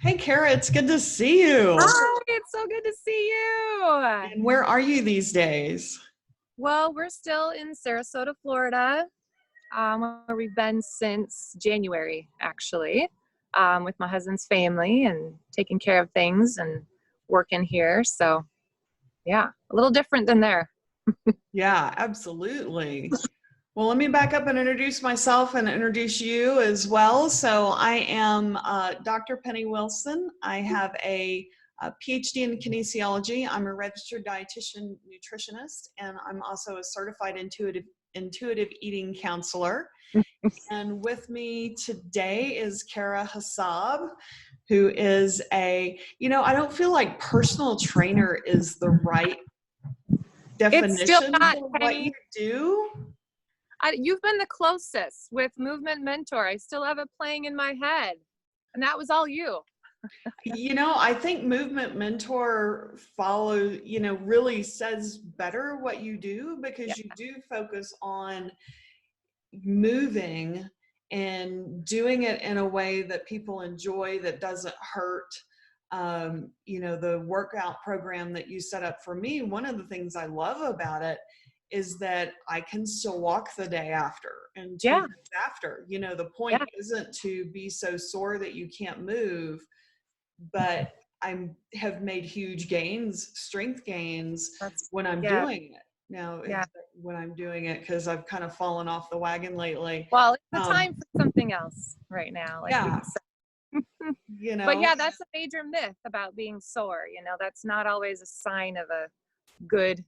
Hey, Kara, it's good to see you. Hi, it's so good to see you. And where are you these days? Well, we're still in Sarasota, Florida, where we've been since January, actually, with my husband's family and taking care of things and working here. So, yeah, a little different than there. Yeah, absolutely. Well, let me back up and introduce myself and introduce you as well. So, I am Dr. Penny Wilson. I have a PhD in kinesiology. I'm a registered dietitian nutritionist, and I'm also a certified intuitive eating counselor. And with me today is Kara Hassab, who is I don't feel like personal trainer is the right It's still definition not, for what you Penny. do. You've been the closest with Movement Mentor. I still have it playing in my head, and that was all you. I think Movement Mentor really says better what you do Yeah, because you do focus on moving and doing it in a way that people enjoy that doesn't hurt. The workout program that you set up for me, one of the things I love about it is that I can still walk the day after and 2 days yeah, after. The point yeah. isn't to be so sore that you can't move, but I have made huge gains, strength gains That's when I'm yeah, doing it. Now, yeah. when I'm doing it, because I've kind of fallen off the wagon lately. Well, it's the Um, time for something else right now, like we yeah, said. you But know, yeah, that's a major myth about being sore. That's not always a sign of a good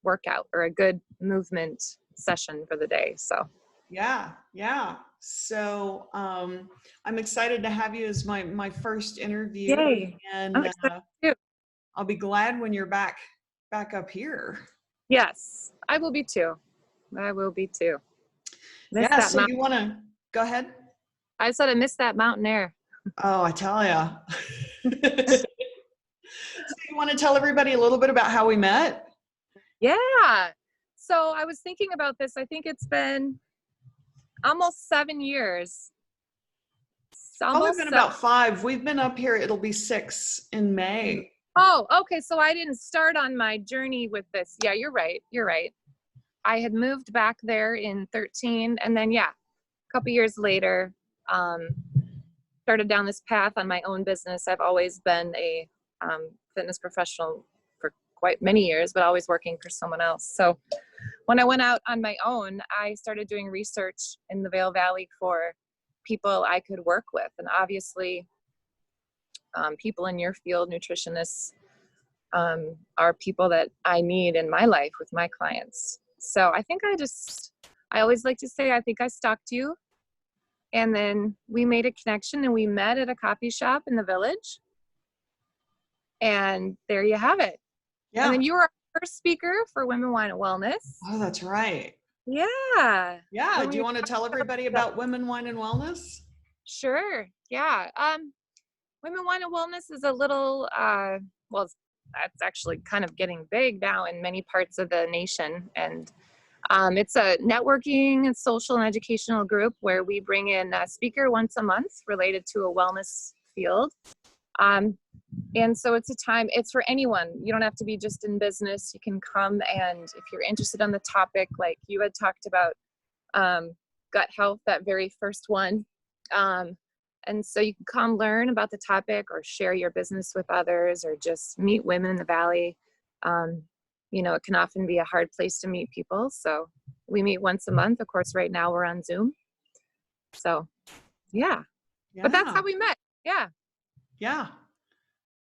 workout or a good movement session for the day. So, yeah, yeah. So I'm excited to have you as my first interview, yay. I'm and excited too. I'll be glad when you're back up here. Yes, I will be too. I will be too. Miss Yeah. that So mountain. you want to go ahead? I said I miss that mountain air. Oh, I tell ya. So you want to tell everybody a little bit about how we met? Yeah. So I was thinking about this. I think it's been almost 7 years. It's Probably been almost about 5. We've been up here. It'll be 6 in seven. May. Oh, okay. So I didn't start on my journey with this. Yeah, you're right. You're right. I had moved back there in 13, and then yeah, a couple years later, um, started down this path on my own business. I've always been a fitness professional for quite many years, but always working for someone else. So when I went out on my own, I started doing research in the Vail Valley for people I could work with, and obviously, people in your field, nutritionists, are people that I need in my life with my clients. So I think I always like to say, I think I stalked you. And then we made a connection and we met at a coffee shop in the village. And there you have it. And Yeah. then you were our first speaker for Women, Wine, and Wellness. Oh, that's right. Yeah. Yeah. When Do we you were want to tell talking everybody about, about Women, Wine, and Wellness? sure. Yeah. Women, Wine, and Wellness is a little, well, that's actually kind of getting big now in many parts of the nation. And it's a networking and social and educational group where we bring in a speaker once a month related to a wellness field. Um, and so it's for anyone. You don't have to be just in business. You can come, and if you're interested on the topic, like you had talked about, gut health, that very first one. Um, and so you can come learn about the topic or share your business with others or just meet women in the Valley. Um, it can often be a hard place to meet people. So we meet once a month. Of course, right now we're on Zoom. So yeah, but that's Yeah. how we met. Yeah. Yeah.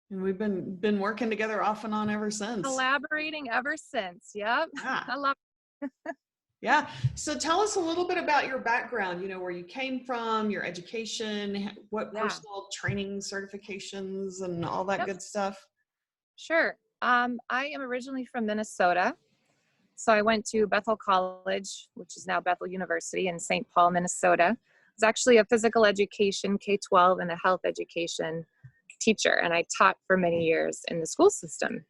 And we've been working together off and on ever since. Collaborating ever since. Yep. Yeah. I love Yeah. So tell us a little bit about your background, where you came from, your education, what Yeah. personal training certifications and all that Yep. good stuff. Sure. I am originally from Minnesota. So I went to Bethel College, which is now Bethel University in St. Paul, Minnesota. It's actually a physical education, K-12, and a health education teacher. And I taught for many years in the school system.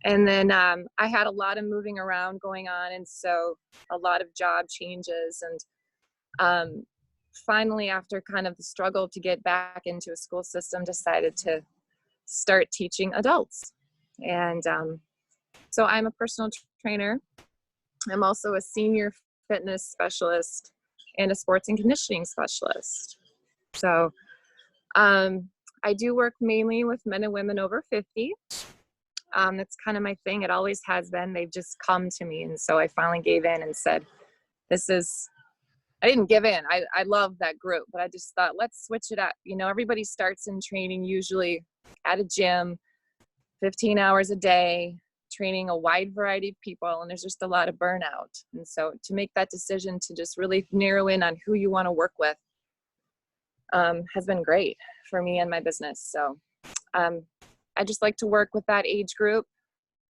And then I had a lot of moving around going on. And so a lot of job changes. And finally, after kind of the struggle to get back into a school system, decided to start teaching adults. And so I'm a personal trainer. I'm also a senior fitness specialist and a sports and conditioning specialist. So I do work mainly with men and women over 50. That's kind of my thing. It always has been. They've just come to me. And so I finally gave in and said, I didn't give in. I love that group, but I just thought, let's switch it up. You know, everybody starts in training usually at a gym, 15 hours a day, training a wide variety of people, and there's just a lot of burnout. And so to make that decision to just really narrow in on who you want to work with has been great for me and my business. So I just like to work with that age group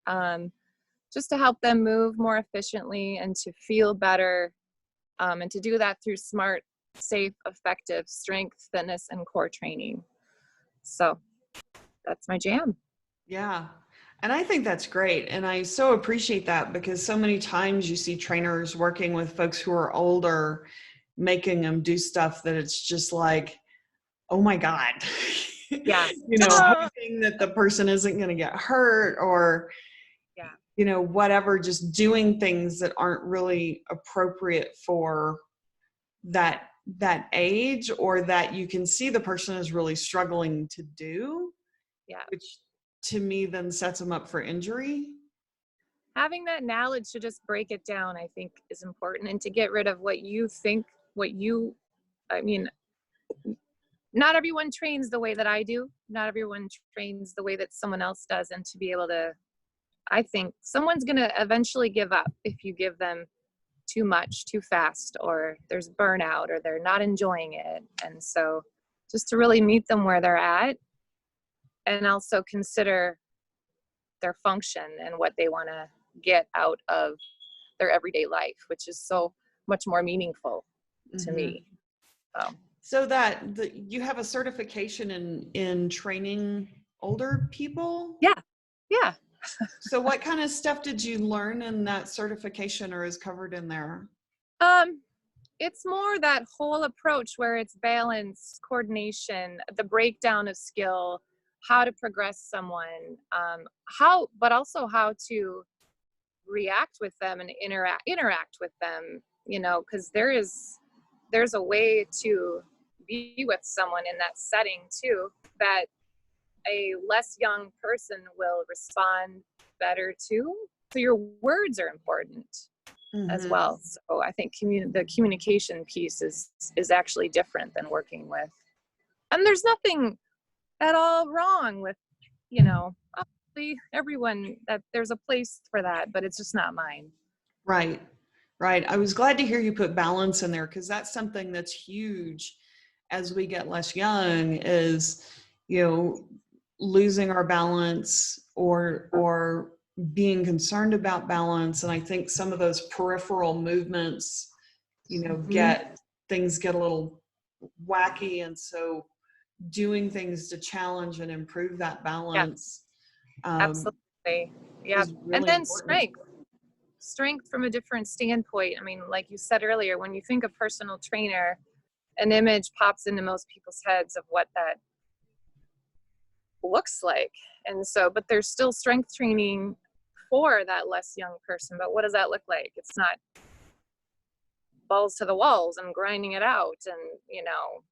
just to help them move more efficiently and to feel better, and to do that through smart, safe, effective strength, fitness, and core training. So that's my jam. Yeah. And I think that's great. And I so appreciate that, because so many times you see trainers working with folks who are older, making them do stuff that it's just like, oh my God, Yeah. you know, hoping that the person isn't going to get hurt, or, Yeah. you know, whatever, just doing things that aren't really appropriate for that age, or that you can see the person is really struggling to do. Yeah. Which to me then sets them up for injury. Having that knowledge to just break it down, I think, is important, and to get rid of what you think, I mean, not everyone trains the way that I do. Not everyone trains the way that someone else does. And to be able to, I think someone's going to eventually give up if you give them too much too fast, or there's burnout, or they're not enjoying it. And so just to really meet them where they're at, and also consider their function and what they want to get out of their everyday life, which is so much more meaningful to me. So that you have a certification in training older people? Yeah. So what kind of stuff did you learn in that certification, or is covered in there? It's more that whole approach where it's balance, coordination, the breakdown of skill, how to progress someone, but also how to react with them and interact with them, you know, because there's a way to be with someone in that setting too, that a less young person will respond better to. So your words are important as well. So I think the communication piece is actually different than working with. And there's nothing at all wrong with, you know, obviously everyone, that there's a place for that, but it's just not mine. Right. I was glad to hear you put balance in there, because that's something that's huge as we get less young, is, you know, losing our balance, or being concerned about balance. And I think some of those peripheral movements, you know, things get a little wacky. And so doing things to challenge and improve that balance. Absolutely. Yeah. Really and then important. strength from a different standpoint. I mean, like you said earlier, when you think of personal trainer, an image pops into most people's heads of what that looks like. And so, but there's still strength training for that less young person. But what does that look like? It's not balls to the walls and grinding it out. And, you know,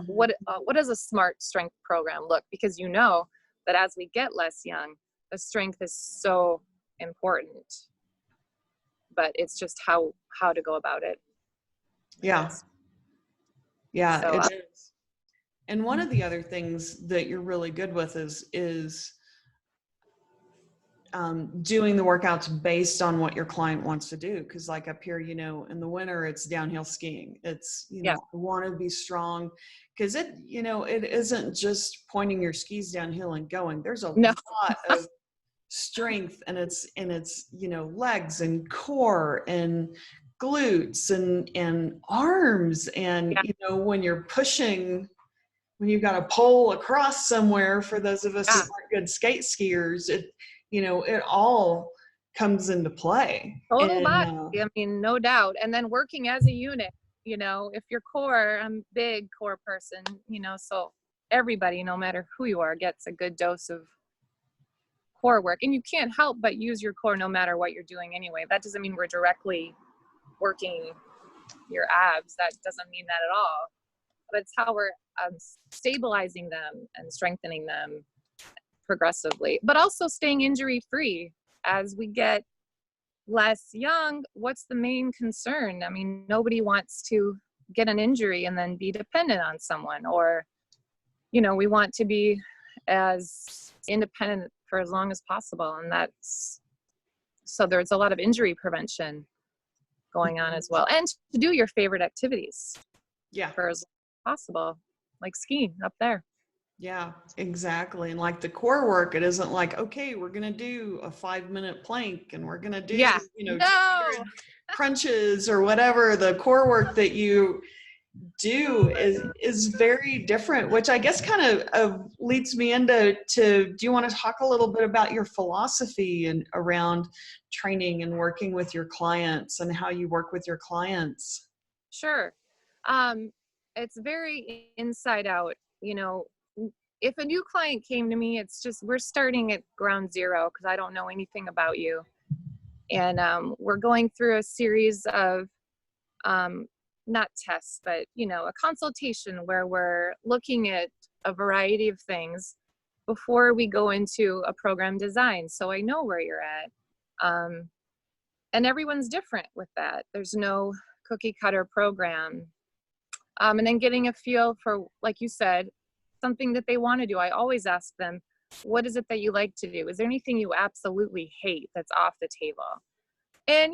what does a smart strength program look? Because you know that as we get less young, the strength is so important. But it's just how to go about it. Yeah. So, It is. And one of the other things that you're really good with is doing the workouts based on what your client wants to do. Because like up here, you know, in the winter, it's downhill skiing. It's, you know, I want to be strong, because it, you know, it isn't just pointing your skis downhill and going. There's a lot of strength, and it's, you know, legs and core and glutes and arms. And, you know, when you're pushing, when you've got a pole across somewhere, for those of us who aren't good skate skiers, it, you know, it all comes into play. Total body, I mean, no doubt. And then working as a unit, if your core, I'm a big core person, so everybody, no matter who you are, gets a good dose of core work. And you can't help but use your core no matter what you're doing anyway. That doesn't mean we're directly working your abs. That doesn't mean that at all. But it's how we're stabilizing them and strengthening them progressively, but also staying injury free as we get less young. What's the main concern? I mean, nobody wants to get an injury and then be dependent on someone, or, we want to be as independent for as long as possible. And so there's a lot of injury prevention going on as well. And to do your favorite activities for as long as possible, like skiing up there. Yeah, exactly. And like the core work, it isn't like, okay, we're going to do a 5-minute plank and we're going to do, 200 crunches or whatever. The core work that you do is very different, which I guess kind of leads me into, do you want to talk a little bit about your philosophy and around training and working with your clients and how you work with your clients? Sure. It's very inside out, if a new client came to me, it's just, we're starting at ground zero because I don't know anything about you. And we're going through a series of, not tests, but, a consultation where we're looking at a variety of things before we go into a program design. So I know where you're at. And everyone's different with that. There's no cookie cutter program. And then getting a feel for, like you said, something that they want to do. I always ask them, what is it that you like to do? Is there anything you absolutely hate that's off the table? And,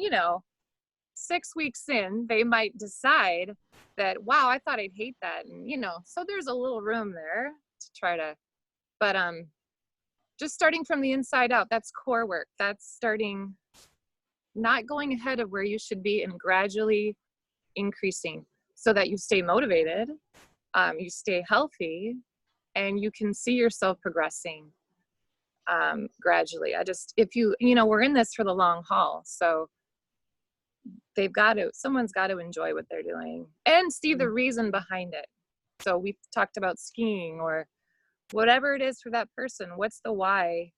6 weeks in, they might decide that, wow, I thought I'd hate that. And, so there's a little room there to try to, but just starting from the inside out, that's core work. That's starting, not going ahead of where you should be and gradually increasing so that you stay motivated, you stay healthy, and you can see yourself progressing gradually. We're in this for the long haul. So someone's got to enjoy what they're doing and see the reason behind it. So we've talked about skiing or whatever it is for that person. What's the why?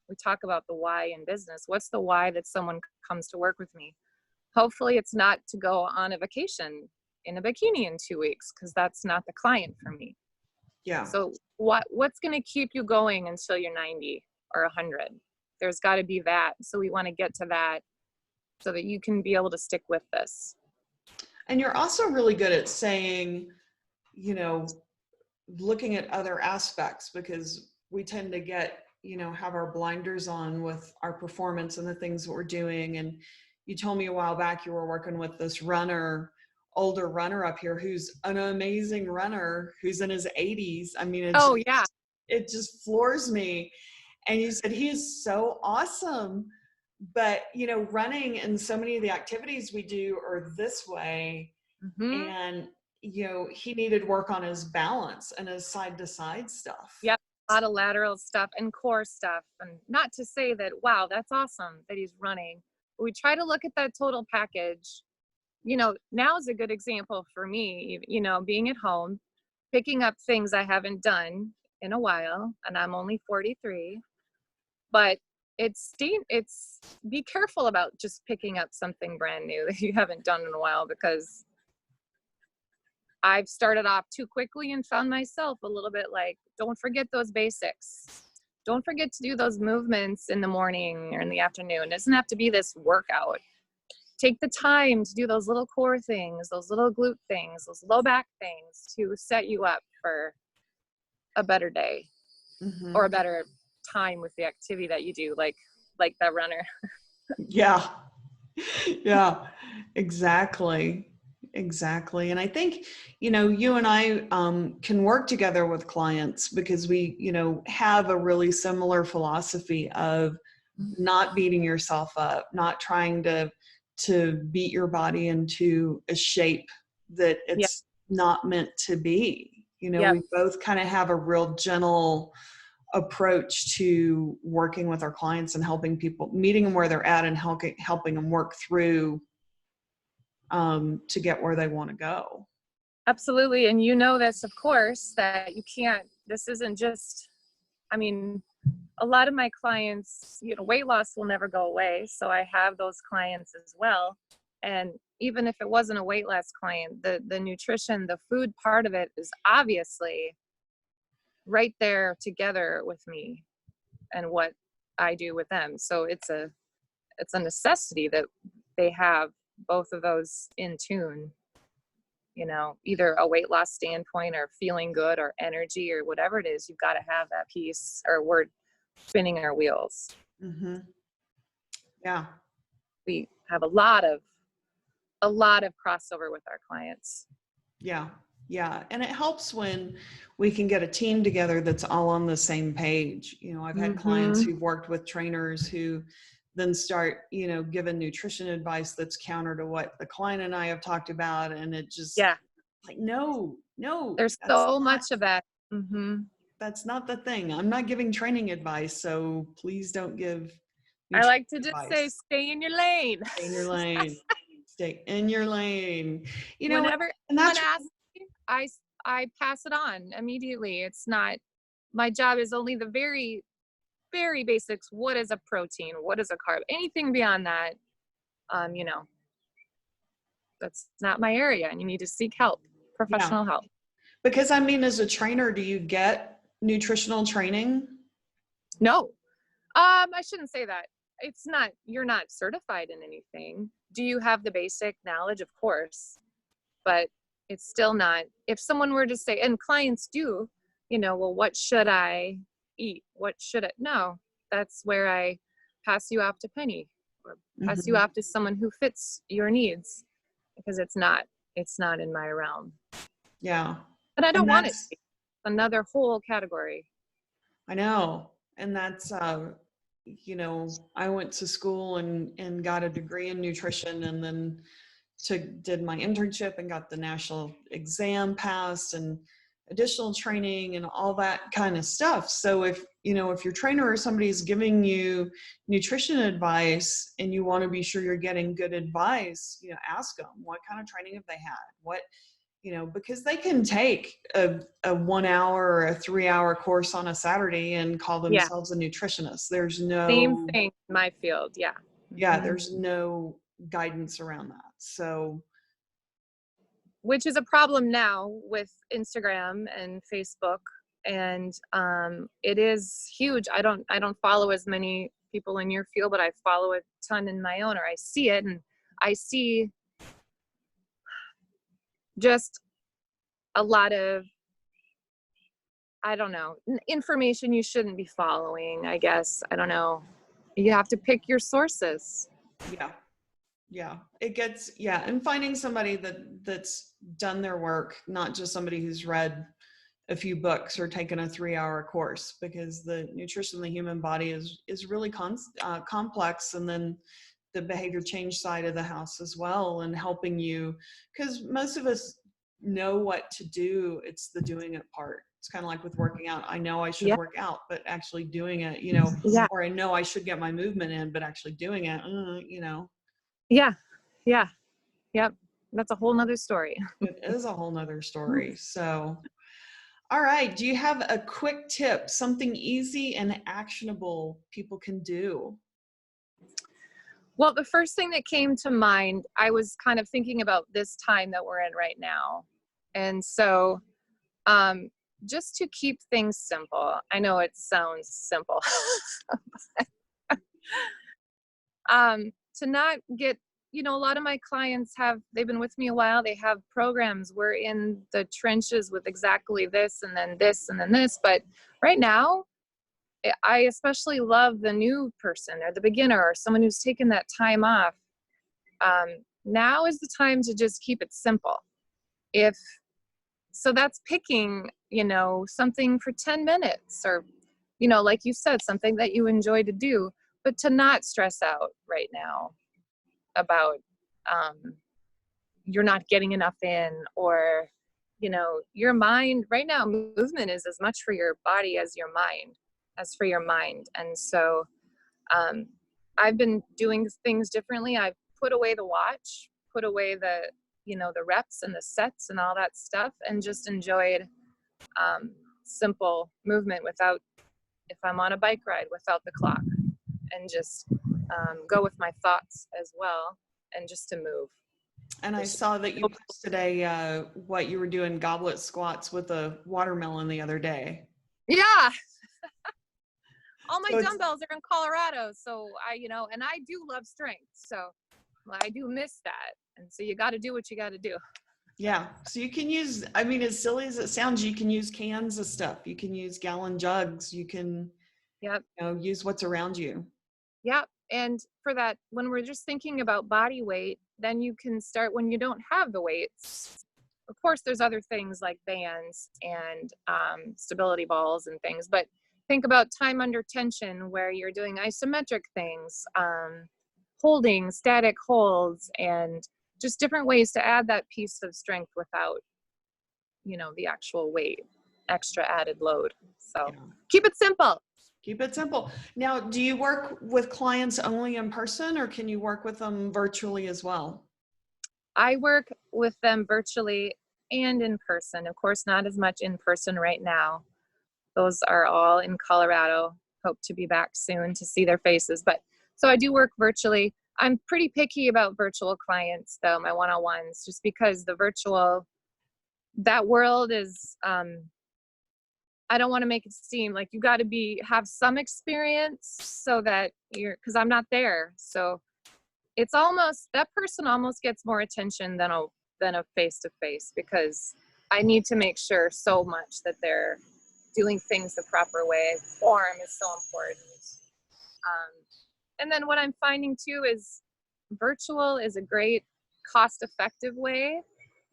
We talk about the why in business. What's the why that someone comes to work with me? Hopefully it's not to go on a vacation in a bikini in 2 weeks, because that's not the client for me. Yeah. So what's going to keep you going until you're 90 or 100? There's got to be that. So we want to get to that so that you can be able to stick with this. And you're also really good at saying, looking at other aspects, because we tend to get, have our blinders on with our performance and the things that we're doing. And you told me a while back you were working with this older runner up here who's an amazing runner, who's in his 80s. I mean, it just floors me. And you said he is so awesome. But, running and so many of the activities we do are this way. Mm-hmm. And, he needed work on his balance and his side to side stuff. Yep. A lot of lateral stuff and core stuff. And not to say that, wow, that's awesome that he's running. But we try to look at that total package. Now is a good example for me, being at home, picking up things I haven't done in a while, and I'm only 43, but it's be careful about just picking up something brand new that you haven't done in a while, because I've started off too quickly and found myself a little bit like, don't forget those basics. Don't forget to do those movements in the morning or in the afternoon. It doesn't have to be this workout. Take the time to do those little core things, those little glute things, those low back things to set you up for a better day, mm-hmm. or a better time with the activity that you do, like that runner. Yeah, exactly. And I think, you and I can work together with clients because we, have a really similar philosophy of not beating yourself up, not trying to beat your body into a shape that it's not meant to be. We both kind of have a real gentle approach to working with our clients and helping people, meeting them where they're at and helping them work through to get where they want to go. Absolutely. And you know this, of course, that you can't, this isn't just, I mean, a lot of my clients, weight loss will never go away. So I have those clients as well. And even if it wasn't a weight loss client, the nutrition, the food part of it is obviously right there together with me and what I do with them. So it's a necessity that they have both of those in tune, either a weight loss standpoint or feeling good or energy or whatever it is. You've got to have that piece, or we're spinning our wheels. Mm-hmm. Yeah. We have a lot of crossover with our clients. Yeah. Yeah. And it helps when we can get a team together that's all on the same page. I've had clients who've worked with trainers who then start, giving nutrition advice that's counter to what the client and I have talked about. And it just like, no, there's so much of that. Mm-hmm. That's not the thing. I'm not giving training advice. So please don't give. I like to just say, stay in your lane. Stay in your lane. Stay in your lane. Whenever someone asks me, I pass it on immediately. It's not, my job is only the very, very basics. What is a protein? What is a carb? Anything beyond that, that's not my area, and you need to seek help, professional help. Because as a trainer, do you get nutritional training? No, I shouldn't say that. It's not, you're not certified in anything. Do you have the basic knowledge? Of course, but it's still not, if someone were to say, and clients do, well, what should I eat? What should it? No, that's where I pass you off to Penny, or pass you off to someone who fits your needs, because it's not in my realm. Yeah. And I don't want it to be another whole category. I know. And that's, I went to school and got a degree in nutrition, and then did my internship and got the national exam passed and additional training and all that kind of stuff. So if your trainer or somebody's giving you nutrition advice and you want to be sure you're getting good advice, ask them, what kind of training have they had? Because they can take a 1 hour or a 3 hour course on a Saturday and call themselves a nutritionist. There's no same thing in my field. Yeah. Yeah. There's no guidance around that. So, which is a problem now with Instagram and Facebook. And it is huge. I don't follow as many people in your field, but I follow a ton in my own, or I see it, and I see just a lot of, I don't know, information you shouldn't be following, I guess. I don't know. You have to pick your sources. Yeah. It gets, and finding somebody that's done their work, not just somebody who's read a few books or taken a 3 hour course, because the nutrition of the human body is really complex. And then the behavior change side of the house as well, and helping you, because most of us know what to do. It's the doing it part. It's kind of like with working out. I know I should work out, but actually doing it, or I know I should get my movement in, but actually doing it, Yep. That's a whole nother story. It is a whole nother story. So, all right. Do you have a quick tip, something easy and actionable people can do? Well, the first thing that came to mind, I was kind of thinking about this time that we're in right now. And so, just to keep things simple, I know it sounds simple, to not get, a lot of my clients they've been with me a while. They have programs. We're in the trenches with exactly this and then this and then this. But right now, I especially love the new person or the beginner or someone who's taken that time off. Now is the time to just keep it simple. So that's picking, something for 10 minutes, or, like you said, something that you enjoy to do, but to not stress out right now about you're not getting enough in, or, your mind right now. Movement is as much for your body as for your mind. And so I've been doing things differently. I've put away the watch put away the, the reps and the sets and all that stuff, and just enjoyed simple movement without, if I'm on a bike ride, without the clock, and just go with my thoughts as well, and just to move. And I saw that you posted what you were doing goblet squats with a watermelon the other day. Yeah. All my dumbbells are in Colorado. So and I do love strength. So I do miss that. And so you got to do what you got to do. Yeah. So you can use, I mean, as silly as it sounds, you can use cans of stuff. You can use gallon jugs. You can, use what's around you. Yep. And for that, when we're just thinking about body weight, then you can start when you don't have the weights. Of course, there's other things like bands and stability balls and things, but think about time under tension where you're doing isometric things, holding static holds, and just different ways to add that piece of strength without, the actual weight, extra added load. So keep it simple. Keep it simple. Now, do you work with clients only in person, or can you work with them virtually as well? I work with them virtually and in person. Of course, not as much in person right now. Those are all in Colorado. Hope to be back soon to see their faces. But so I do work virtually. I'm pretty picky about virtual clients, though, my one-on-ones, just because the virtual, that world is, I don't want to make it seem like you got to have some experience so that because I'm not there. So it's that person almost gets more attention than a face-to-face, because I need to make sure so much that they're doing things the proper way. Form is so important. And then what I'm finding too is virtual is a great cost-effective way,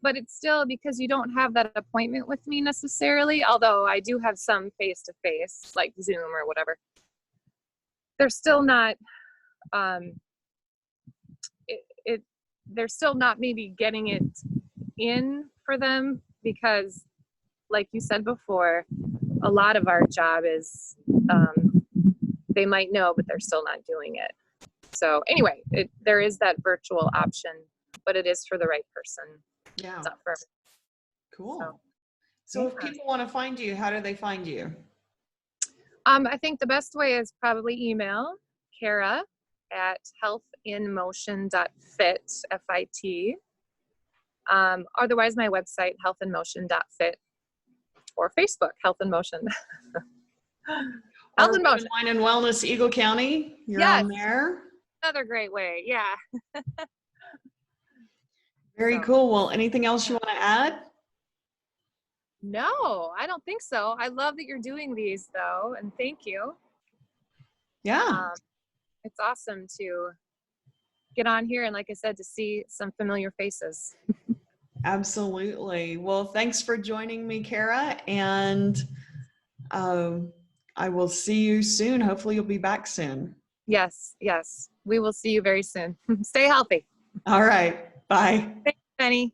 but it's still, because you don't have that appointment with me necessarily, although I do have some face-to-face like Zoom or whatever. They're still not, they're still not maybe getting it in for them, because like you said before, a lot of our job is they might know, but they're still not doing it. So anyway, there is that virtual option, but it is for the right person. Yeah. It's not for everyone. Cool. So if people want to find you, how do they find you? I think the best way is probably email Kara at healthinmotion.fit, F-I-T. Otherwise, my website, healthinmotion.fit, or Facebook, Health in Motion. Health in Motion. Wine and Wellness, Eagle County. You're on there. Another great way. Yeah. Very cool. Well, anything else you want to add? No, I don't think so. I love that you're doing these, though, and thank you. Yeah. It's awesome to get on here and, like I said, to see some familiar faces. Absolutely. Well, thanks for joining me, Kara, and I will see you soon. Hopefully you'll be back soon. Yes. We will see you very soon. Stay healthy. All right. Bye. Thanks, Penny.